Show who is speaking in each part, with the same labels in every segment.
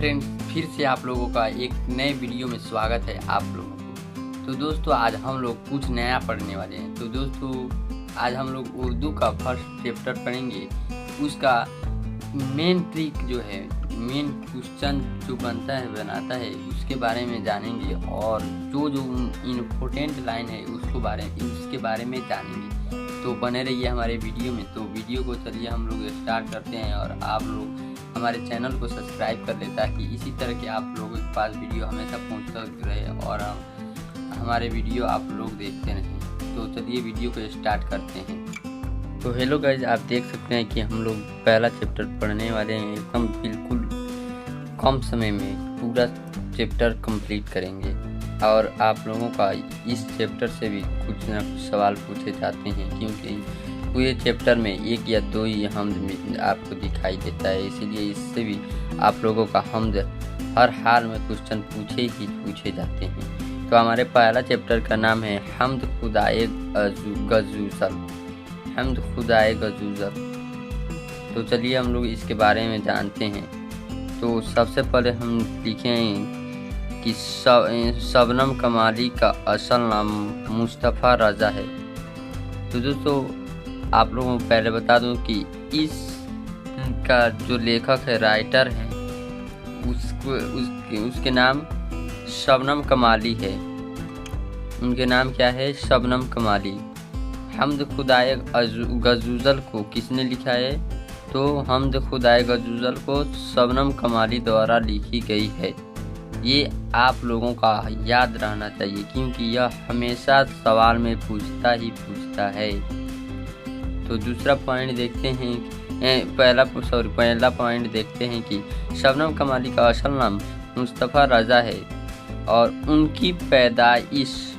Speaker 1: Friend, फिर से आप लोगों का एक नए वीडियो में स्वागत है आप लोगों को। तो दोस्तों आज हम लोग कुछ नया पढ़ने वाले हैं। तो दोस्तों आज हम लोग उर्दू का फर्स्ट चैप्टर पढ़ेंगे। उसका मेन ट्रिक जो है, मेन क्वेश्चन जो बनाता है उसके बारे में जानेंगे और जो इम्पोर्टेंट लाइन है उसके बारे में जानेंगे। तो बने रहिए हमारे वीडियो में। तो वीडियो को चलिए हम लोग स्टार्ट करते हैं और आप लोग हमारे चैनल को सब्सक्राइब कर ले ताकि इसी तरह के आप लोगों के पास वीडियो हमेशा पहुंचता रहे और हमारे वीडियो आप लोग देखते रहें। तो चलिए वीडियो को स्टार्ट करते हैं। तो हेलो गाइज, आप देख सकते हैं कि हम लोग पहला चैप्टर पढ़ने वाले हैं। एकदम बिल्कुल कम समय में पूरा चैप्टर कंप्लीट करेंगे और आप लोगों का इस चैप्टर से भी कुछ ना कुछ सवाल पूछे जाते हैं, क्योंकि पूरे चैप्टर में एक या दो ही हमद आपको दिखाई देता है। इसीलिए इससे भी आप लोगों का हमद हर हाल में क्वेश्चन पूछे जाते हैं। तो हमारे पहला चैप्टर का नाम है हमद खुदाए गज़ूज़ल। हमद खुदाए गज़ूज़ल। तो चलिए हम लोग इसके बारे में जानते हैं। तो सबसे पहले हम लिखें कि शबनम कमाली का असल नाम मुस्तफ़ा रज़ा है। तो दोस्तों आप लोगों को पहले बता दूं कि इसका जो लेखक है, राइटर है, उसके नाम शबनम कमाली है। उनके नाम क्या है? शबनम कमाली। हमद खुदाए गज़ूज़ल को किसने लिखा है? तो हमद खुदाए गज़ूज़ल को शबनम कमाली द्वारा लिखी गई है। ये आप लोगों का याद रहना चाहिए, क्योंकि यह हमेशा सवाल में पूछता है। तो दूसरा पॉइंट देखते हैं, पहला पॉइंट देखते हैं कि शबनम कमाली का असल नाम मुस्तफ़ा रज़ा है और उनकी पैदाइश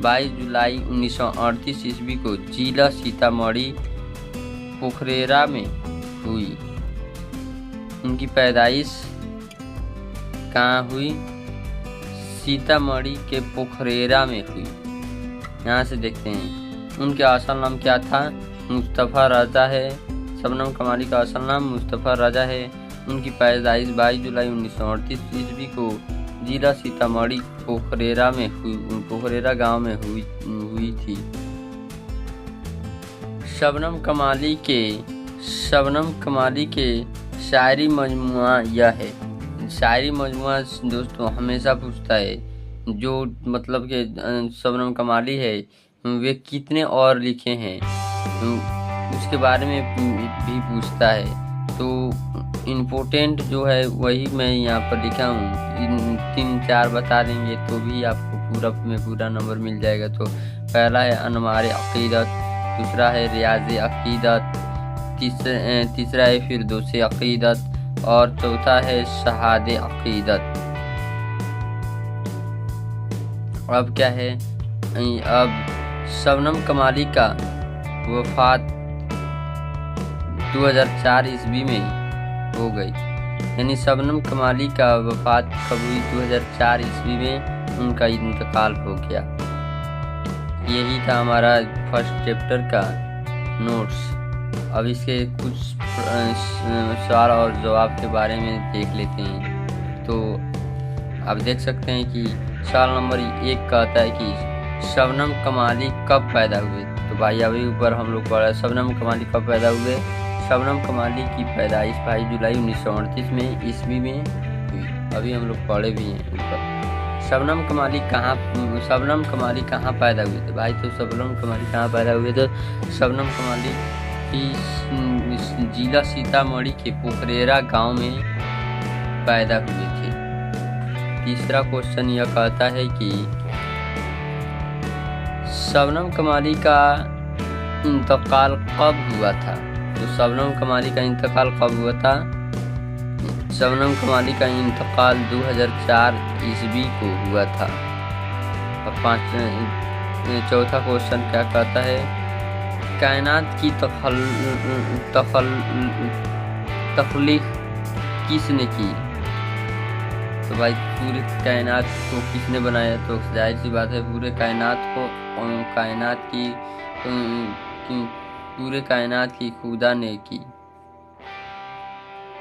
Speaker 1: 22 जुलाई 1938 ईस्वी को जिला सीतामढ़ी पोखरेरा में हुई। उनकी पैदाइश कहाँ हुई? सीतामढ़ी के पोखरेरा में हुई। यहाँ से देखते हैं उनके असल नाम क्या था? मुस्तफ़ा रज़ा है। शबनम कमाली का असल नाम मुस्तफ़ा रज़ा है। उनकी पैदाइश 22 जुलाई 1938 ईस्वी को जिला सीतामढ़ी पोखरेरा गांव में हुई थी। शबनम कमाली के शायरी मजमुआ यह है। शायरी मजमुआ दोस्तों हमेशा पूछता है, जो मतलब कि शबनम कमाली है वे कितने और लिखे हैं उसके बारे में भी पूछता है। तो इम्पोर्टेंट जो है वही मैं यहाँ पर लिखा हूँ। 3-4 बता देंगे तो भी आपको पूरा नंबर मिल जाएगा। तो पहला है अनवार अक़ीदत, दूसरा है रियाज़ अक़ीदत, तीसरा है फिरदौस अक़ीदत और चौथा है शहाद अक़ीदत। अब क्या है? अब शबनम कमाली का वफ़ात 2004 ईस्वी में हो गई। यानी शबनम कमाली का वफ़ात कब हुई? 2004 ईस्वी में उनका इंतकाल हो गया। यही था हमारा फर्स्ट चैप्टर का नोट्स। अब इसके कुछ सवाल और जवाब के बारे में देख लेते हैं। तो आप देख सकते हैं कि सवाल नंबर 1 कहता है कि शबनम कमाली कब पैदा हुए? तो भाई अभी ऊपर हम लोग पढ़ा शबनम कमाली कब पैदा हुए। शबनम कमाली की पैदाइश 22 जुलाई 1938 ईस्वी में हुई। अभी हम लोग पढ़े भी हैं ऊपर। शबनम कमाली कहाँ पैदा हुए थे? भाई तो शबनम कमाली कहाँ पैदा हुए थे? शबनम कमाली की जिला सीतामढ़ी के पोखरेरा गांव में पैदा हुए थे। तीसरा क्वेश्चन यह कहता है कि शबनम कमाली का इंतकाल कब हुआ था? तो शबनम कमाली का इंतकाल कब हुआ था? शबनम कमाली का इंतकाल 2004 ईस्वी को हुआ था। और चौथा क्वेश्चन क्या कहता है? कायनात की तख्लीक किसने की? तो भाई पूरे कायनात को किसने बनाया? तो जाहिर सी बात है पूरे कायनात की खुदा ने की।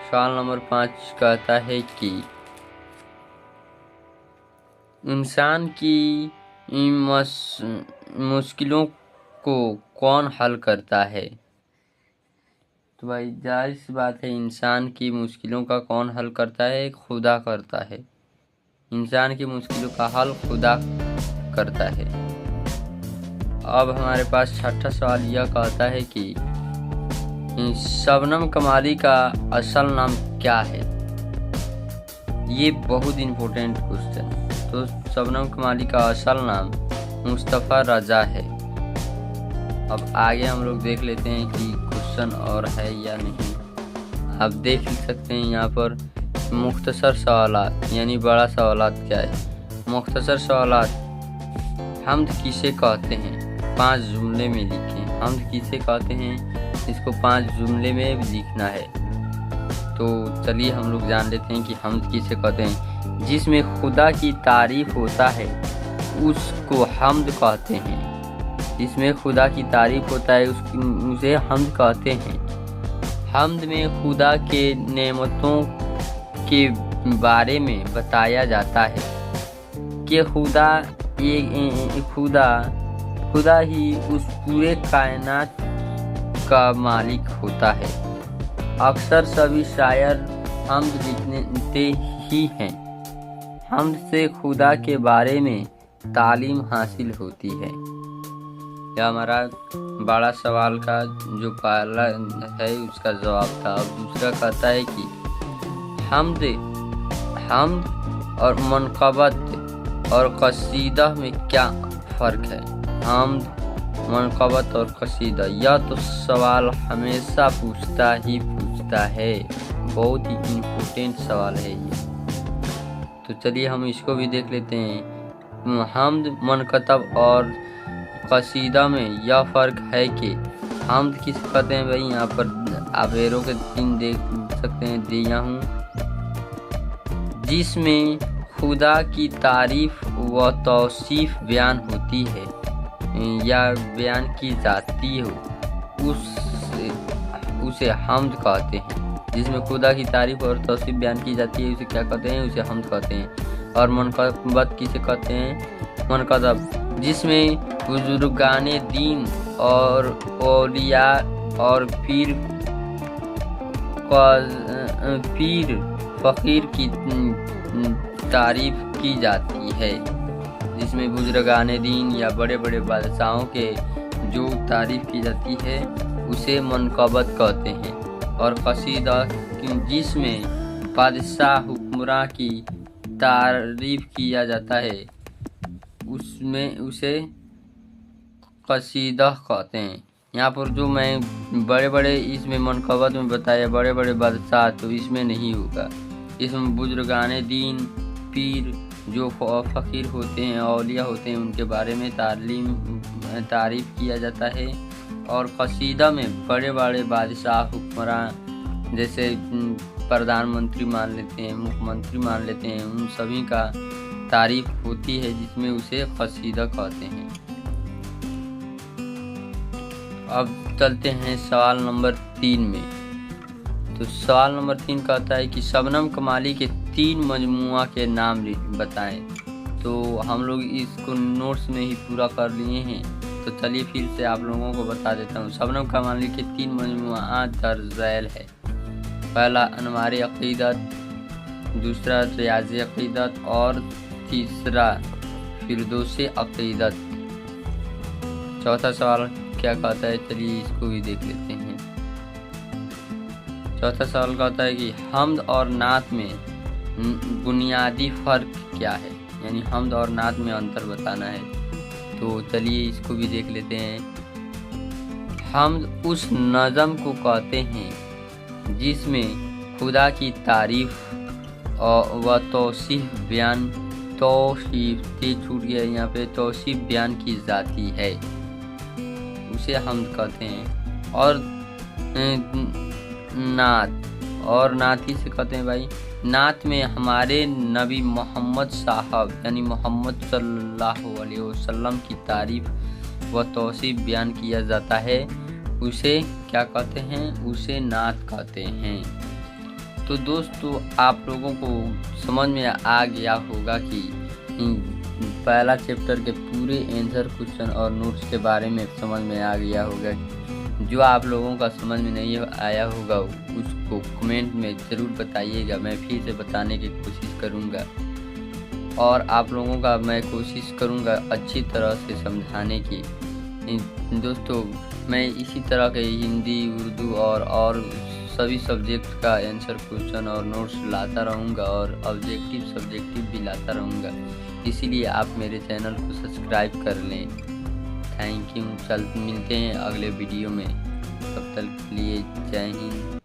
Speaker 1: सवाल नंबर 5 कहता है कि इंसान की मुश्किलों को कौन हल करता है? तो भाई जाहिर सी बात है, इंसान की मुश्किलों का कौन हल करता है? खुदा करता है। इंसान की मुश्किलों का हल खुदा करता है। अब हमारे पास छठा सवाल यह कहता है कि शबनम कमाली का असल नाम क्या है? ये बहुत इम्पोर्टेंट क्वेश्चन। तो शबनम कमाली का असल नाम मुस्तफ़ा रजा है। अब आगे हम लोग देख लेते हैं कि क्वेश्चन और है या नहीं। आप देख सकते हैं यहाँ पर मुख्तसर सवालात यानी बड़ा सवालात क्या है। मुख्तसर सवालात, हम्द किसे कहते हैं? 5 जुमले में लिखें। हम्द किसे कहते हैं, इसको 5 जुमले में लिखना है। तो चलिए हम लोग जान लेते हैं कि हम्द किसे कहते हैं। जिसमें खुदा की तारीफ होता है उसको हम्द कहते हैं। जिसमें खुदा की तारीफ होता है उसे हम्द कहते हैं। हम्द में खुदा के नेमतों के बारे में बताया जाता है कि खुदा ही उस पूरे कायनात का मालिक होता है। अक्सर सभी शायर हम्द लिखते ही हैं। हम्द से खुदा के बारे में तालीम हासिल होती है। यह हमारा बड़ा सवाल का जो पहला है उसका जवाब था। अब दूसरा कहता है कि हम्द और मनक़बत और कसीदा में क्या फ़र्क है? हम्द, मनक़बत और कसीदा, यह तो सवाल हमेशा पूछता है। बहुत ही इम्पोर्टेंट सवाल है ये। तो चलिए हम इसको भी देख लेते हैं। हम्द, मनक़बत और कसीदा में यह फ़र्क है कि हम्द किस कहते हैं भाई, यहाँ पर आप एरो के 3 देख सकते हैं, दिया हूँ। जिसमें खुदा की तारीफ व तौसीफ बयान होती है या बयान की जाती हो उसे हम्द कहते हैं। जिसमें खुदा की तारीफ और तौसीफ बयान की जाती है उसे क्या कहते हैं? उसे हम्द कहते हैं। और मनक़बत किसे कहते हैं? मनक़बत, जिसमें बुजुर्गाने दीन और औलिया और पीर फ़कीर की तारीफ की जाती है। जिसमें बुजुर्गाने दीन या बड़े बड़े बादशाहों के जो तारीफ की जाती है उसे मनक़बत कहते हैं। और कसीदा, जिसमें बादशाह हुक्मरां की तारीफ किया जाता है उसमें उसे कसीदा कहते हैं। यहाँ पर जो मैं बड़े बड़े इसमें मनक़बत में बताया बड़े बड़े बादशाह, तो इसमें नहीं होगा। इसमें बुजुर्गाने दीन, पीर जो फ़कीर होते हैं, औलिया होते हैं, उनके बारे में तारीफ किया जाता है। और कसीदा में बड़े बड़े बादशाह हुक्मरान जैसे प्रधानमंत्री मान लेते हैं, मुख्यमंत्री मान लेते हैं, उन सभी का तारीफ होती है, जिसमें उसे कसीदा कहते हैं। अब चलते हैं सवाल नंबर 3 में। तो सवाल नंबर 3 कहता है कि शबनम कमाली के 3 मजमुआ के नाम बताएं। तो हम लोग इसको नोट्स में ही पूरा कर लिए हैं, तो चलिए फिर से आप लोगों को बता देता हूँ। शबनम कमाली के 3 मजमुआ दर्ज झैल है। पहला अनवार अक़ीदत, दूसरा रियाज़ अक़ीदत और तीसरा फिरदौस अक़ीदत। चौथा सवाल क्या कहता है, चलिए इसको भी देख लेते हैं। चौथा सवाल कहता है कि हम्द और नात में बुनियादी फ़र्क क्या है? यानी हम्द और नात में अंतर बताना है। तो चलिए इसको भी देख लेते हैं। हम्द उस नज़म को कहते हैं जिसमें खुदा की तारीफ व तौसीफ बयान छूट गया यहाँ पे, तौसीफ बयान की जाती है, उसे हम्द कहते हैं। और नात ही से कहते हैं भाई। नात में हमारे नबी मोहम्मद साहब यानी मोहम्मद सल्लल्लाहु अलैहि वसल्लम की तारीफ व तौसीफ बयान किया जाता है, उसे क्या कहते हैं? उसे नात कहते हैं। तो दोस्तों आप लोगों को समझ में आ गया होगा कि पहला चैप्टर के पूरे आंसर क्वेश्चन और नोट्स के बारे में समझ में आ गया होगा। जो आप लोगों का समझ में नहीं आया होगा उसको कमेंट में ज़रूर बताइएगा, मैं फिर से बताने की कोशिश करूँगा। और आप लोगों का मैं कोशिश करूँगा अच्छी तरह से समझाने की। दोस्तों मैं इसी तरह के हिंदी, उर्दू और सभी सब्जेक्ट का आंसर क्वेश्चन और नोट्स लाता रहूँगा और ऑब्जेक्टिव सब्जेक्टिव भी लाता रहूँगा। इसीलिए आप मेरे चैनल को सब्सक्राइब कर लें। Thank you. मिलते हैं अगले वीडियो में, तब तक के लिए जय हिंद।